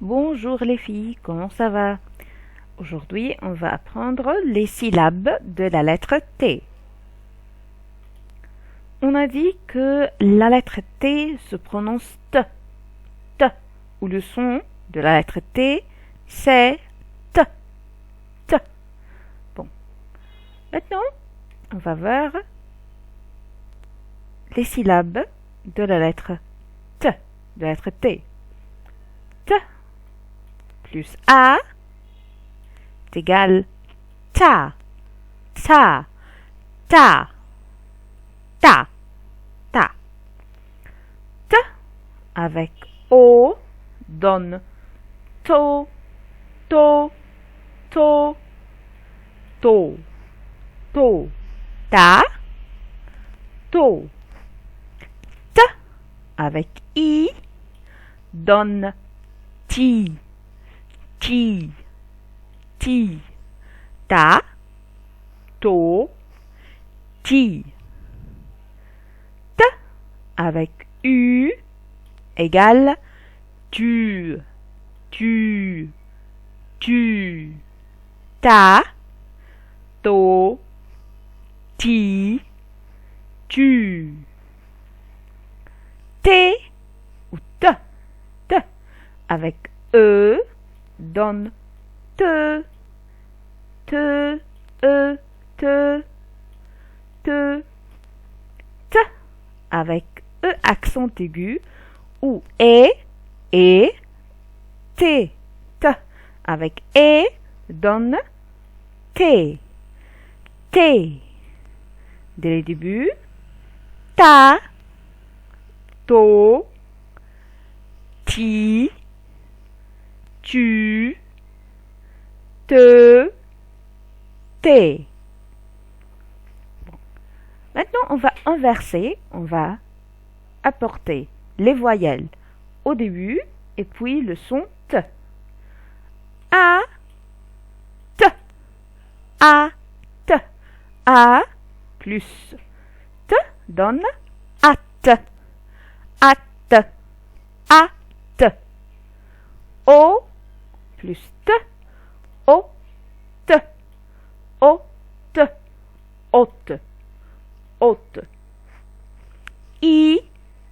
Bonjour les filles, comment ça va? Aujourd'hui, on va apprendre les syllabes de la lettre T. On a dit que la lettre T se prononce T, ou le son de la lettre T, c'est T. Bon, maintenant, on va voir les syllabes de la lettre T, de la lettre T. T plus A est égal ta, ta, ta, ta, ta. T avec O donne to, to, to, to, to, ta, to. T avec I donne ti, ti, ti, ta, to, ti. T avec U égale tu, tu, tu, ta, to, ti, tu. T ou T avec E donne te, te, te, te. T avec E accent aigu ou et T. T avec donne T. T. Dès le début, ta, to, ti, tu, te, té. Bon. Maintenant, on va inverser, on va apporter les voyelles au début et puis le son T. A, T, A, T, A plus T donne at, at, at. O plus T, O, T, O, T, ot, ot. I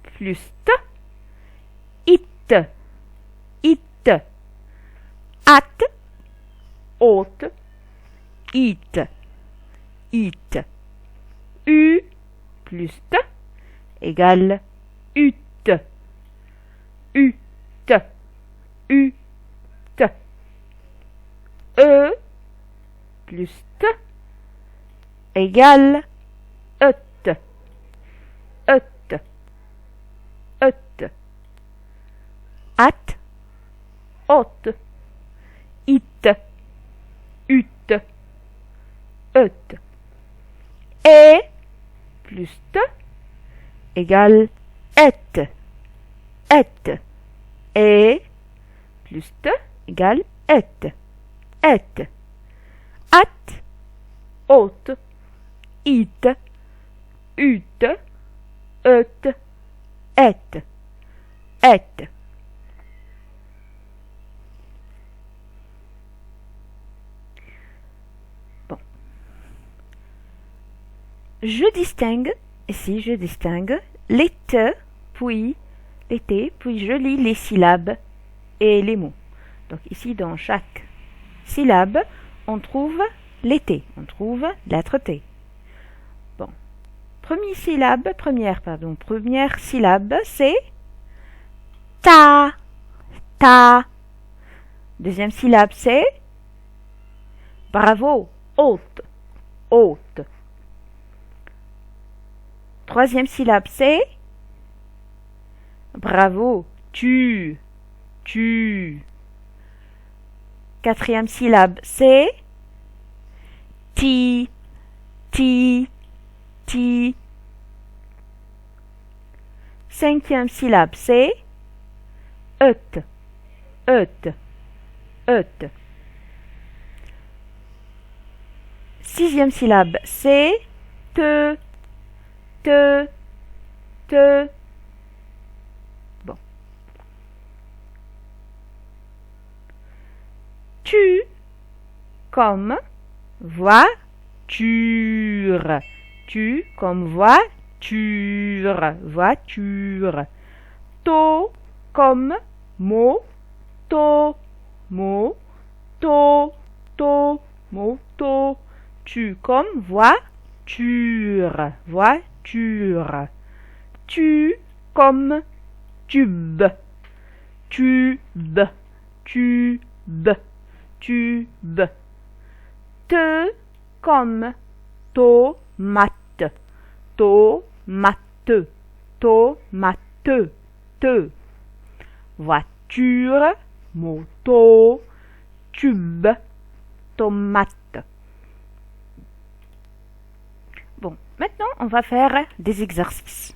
plus T, it, it. At, ot, it, it. U plus T égale ut, ut, ut. E plus T égale ut, ut, ut. At, ot, it, ut, ut. E plus T égale et, et. E plus T égale et, et. At, ot, it, ut, ut, et, et. Bon. Je distingue les T, puis les T, puis je lis les syllabes et les mots. Donc ici, dans chaque syllabe, on trouve les T, on trouve la lettre T. Bon, première syllabe, c'est ta, ta. Deuxième syllabe, c'est bravo, haute, haute. Troisième syllabe, c'est bravo, tu, tu. Quatrième syllabe, c'est ti, ti, ti. Cinquième syllabe, c'est ut, ut, ut. Sixième syllabe, c'est te, te, te. Bon. comme voiture. Tu comme voiture. Voiture. To comme moto. Moto. To. Moto. Tu comme voiture. Voiture. Tu comme tube. Tube. Tube. Tube. Te comme tomate. Tomate. Tomate. Te. Voiture. Moto. Tube. Tomate. Bon, maintenant on va faire des exercices.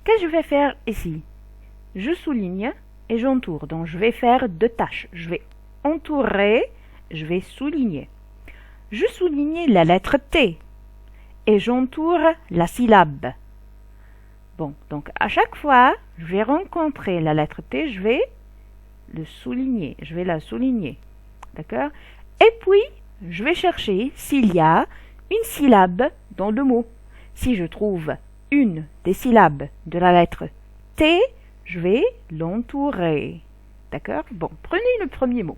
Qu'est-ce que je vais faire ici? Je souligne et j'entoure. Donc je vais faire deux tâches. Je vais entourer, je vais souligner. Je souligne la lettre T et j'entoure la syllabe. Bon, donc à chaque fois, je vais rencontrer la lettre T, je vais le souligner, je vais la souligner. D'accord? Et puis, je vais chercher s'il y a une syllabe dans le mot. Si je trouve une des syllabes de la lettre T, je vais l'entourer. D'accord? Bon, prenez le premier mot.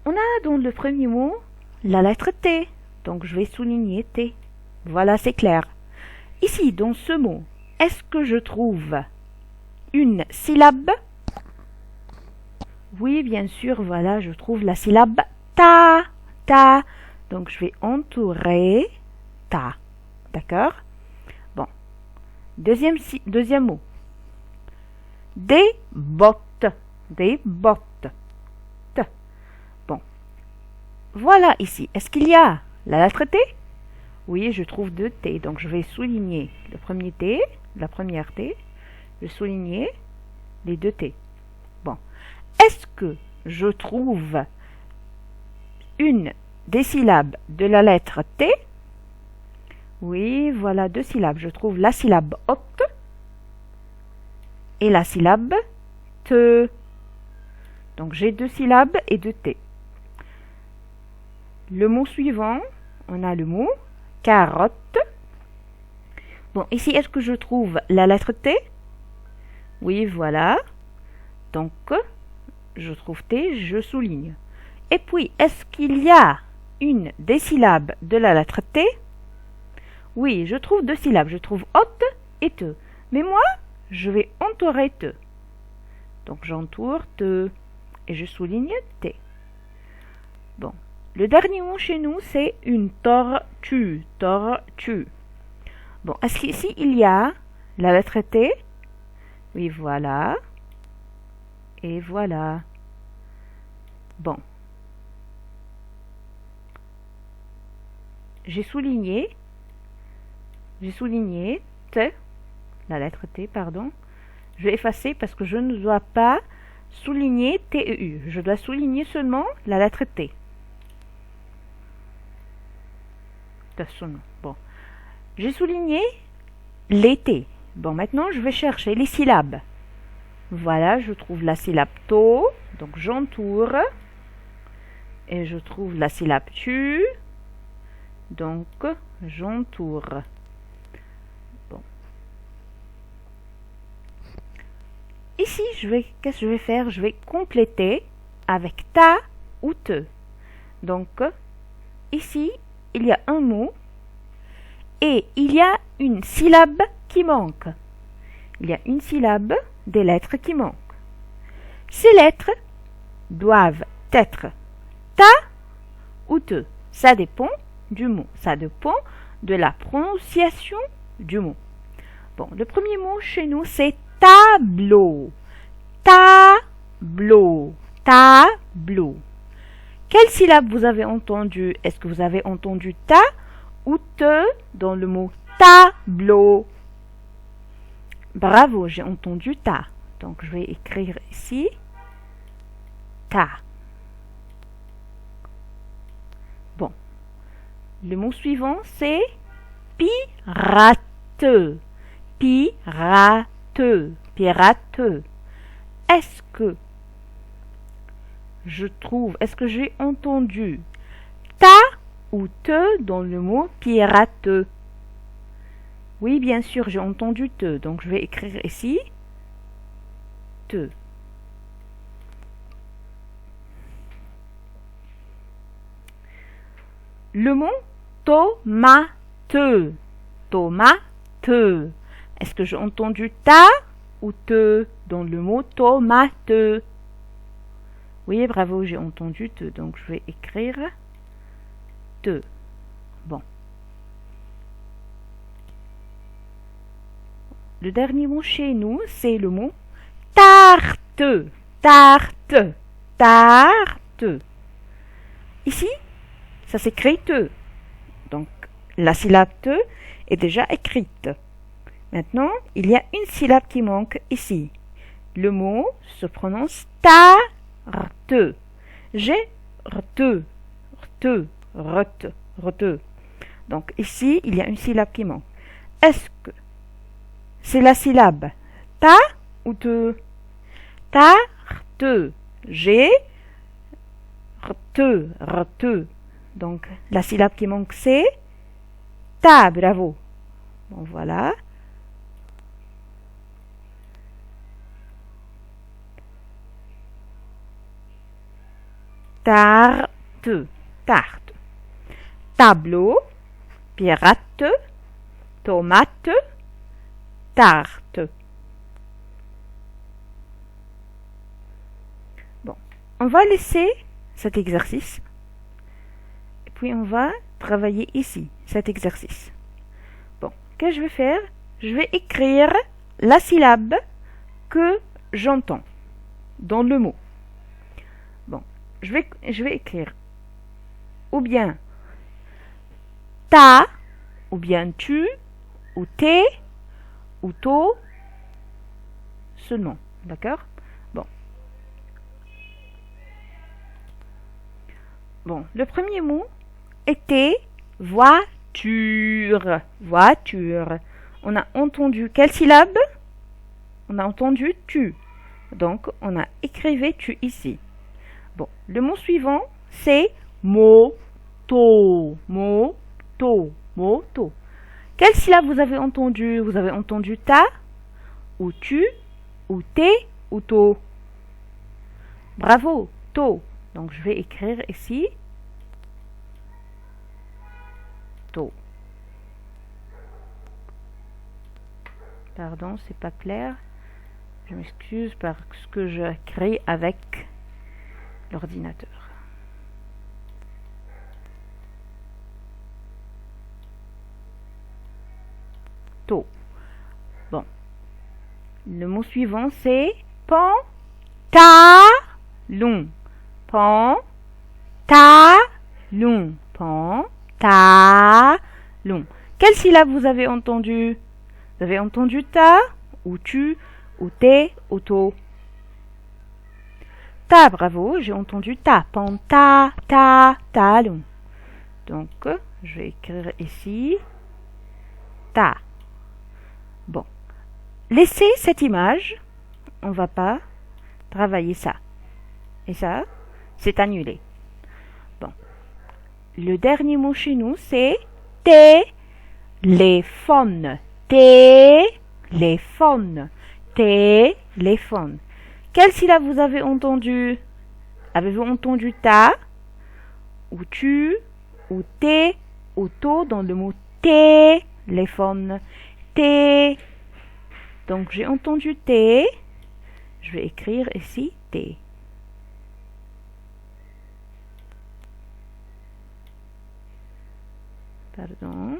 On a dans le premier mot la lettre T. Donc, je vais souligner T. Voilà, c'est clair. Ici, dans ce mot, est-ce que je trouve une syllabe? Oui, bien sûr, voilà, je trouve la syllabe ta. Ta. Donc, je vais entourer ta. D'accord? Bon. Deuxième mot. Des bottes. Des bottes. T. Bon. Voilà ici. Est-ce qu'il y a la lettre T? Oui, je trouve deux T. Donc, je vais souligner le premier T, la première T. Je vais souligner les deux T. Bon. Est-ce que je trouve une des syllabes de la lettre T? Oui, voilà deux syllabes. Je trouve la syllabe haute et la syllabe te. Donc, j'ai deux syllabes et deux T. Le mot suivant, on a le mot carotte. Bon, ici, est-ce que je trouve la lettre T? Oui, voilà. Donc, je trouve T, je souligne. Et puis, est-ce qu'il y a une des syllabes de la lettre T? Oui, je trouve deux syllabes. Je trouve haute et te. Mais moi, je vais entourer te. Donc, j'entoure te et je souligne T. Bon. Le dernier mot chez nous, c'est une tortue. Tortue. Bon, est-ce qu'ici, il y a la lettre T? Oui, voilà. Et voilà. Bon. J'ai souligné T, la lettre T, pardon. Je vais effacer parce que je ne dois pas souligner T et U. Je dois souligner seulement la lettre T. Bon. J'ai souligné les T. Bon, maintenant, je vais chercher les syllabes. Voilà, je trouve la syllabe to. Donc, j'entoure. Et je trouve la syllabe tu. Donc, j'entoure. Bon. Ici, qu'est-ce que je vais faire? Je vais compléter avec ta ou te. Donc, ici, il y a un mot et il y a une syllabe qui manque. Il y a une syllabe des lettres qui manquent. Ces lettres doivent être ta ou te. Ça dépend du mot. Ça dépend de la prononciation du mot. Bon, le premier mot chez nous, c'est tableau. Tableau. Tableau. Quelle syllabe vous avez entendu? Est-ce que vous avez entendu ta ou te dans le mot tableau? Bravo, j'ai entendu ta. Donc, je vais écrire ici ta. Bon. Le mot suivant, c'est pirateux. Pirateux. Pirateux. Est-ce que je trouve, est-ce que j'ai entendu ta ou te dans le mot pirate? Oui, bien sûr, j'ai entendu te. Donc, je vais écrire ici te. Le mot tomate. Tomate. Est-ce que j'ai entendu ta ou te dans le mot tomate? Oui, bravo, j'ai entendu te. Donc, je vais écrire te. Bon. Le dernier mot chez nous, c'est le mot tarte. Tarte. Tarte. Ici, ça s'écrit te. Donc, la syllabe te est déjà écrite. Maintenant, il y a une syllabe qui manque ici. Le mot se prononce tarte. J'ai rete, rete, rete, rete. Donc, ici, il y a une syllabe qui manque. Est-ce que c'est la syllabe ta ou te? Tarte. J'ai rete, rete. Donc, la syllabe qui manque, c'est ta. Bravo. Bon, voilà. Tarte. Tarte. Tableau. Pirate. Tomate. Tarte. Bon, on va laisser cet exercice. Et puis on va travailler ici, cet exercice. Bon, qu'est-ce que je vais faire? Je vais écrire la syllabe que j'entends dans le mot. Bon, je vais écrire ou bien ta, ou bien tu, ou t'es, ou to, seulement. D'accord? Bon. Bon, le premier mot était voiture. Voiture. On a entendu quelle syllabe? On a entendu tu. Donc, on a écrivé tu ici. Bon, le mot suivant, c'est moto. Moto. Moto. Quelle syllabe vous avez entendu? Vous avez entendu ta, ou tu, ou t'es, ou to. Bravo, to. Donc je vais écrire ici to. Pardon, c'est pas clair. Je m'excuse parce que je crée avec l'ordinateur. To. Bon. Le mot suivant, c'est pantalon. Pantalon. Pantalon. Quelle syllabe vous avez entendu? Vous avez entendu ta, ou tu, ou t'es, ou to. Ta, bravo, j'ai entendu ta. Talon. Donc, je vais écrire ici ta. Bon. Laissez cette image. On ne va pas travailler ça. Et ça, c'est annulé. Bon. Le dernier mot chez nous, c'est téléphone. Téléphone. Téléphone. Quelle syllabe vous avez entendu? Avez-vous entendu ta, ou tu, ou t'es, ou to dans le mot téléphone? T. Donc j'ai entendu T. Je vais écrire ici T. Pardon.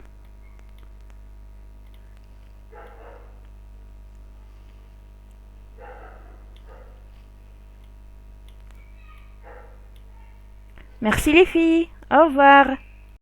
Merci les filles. Au revoir.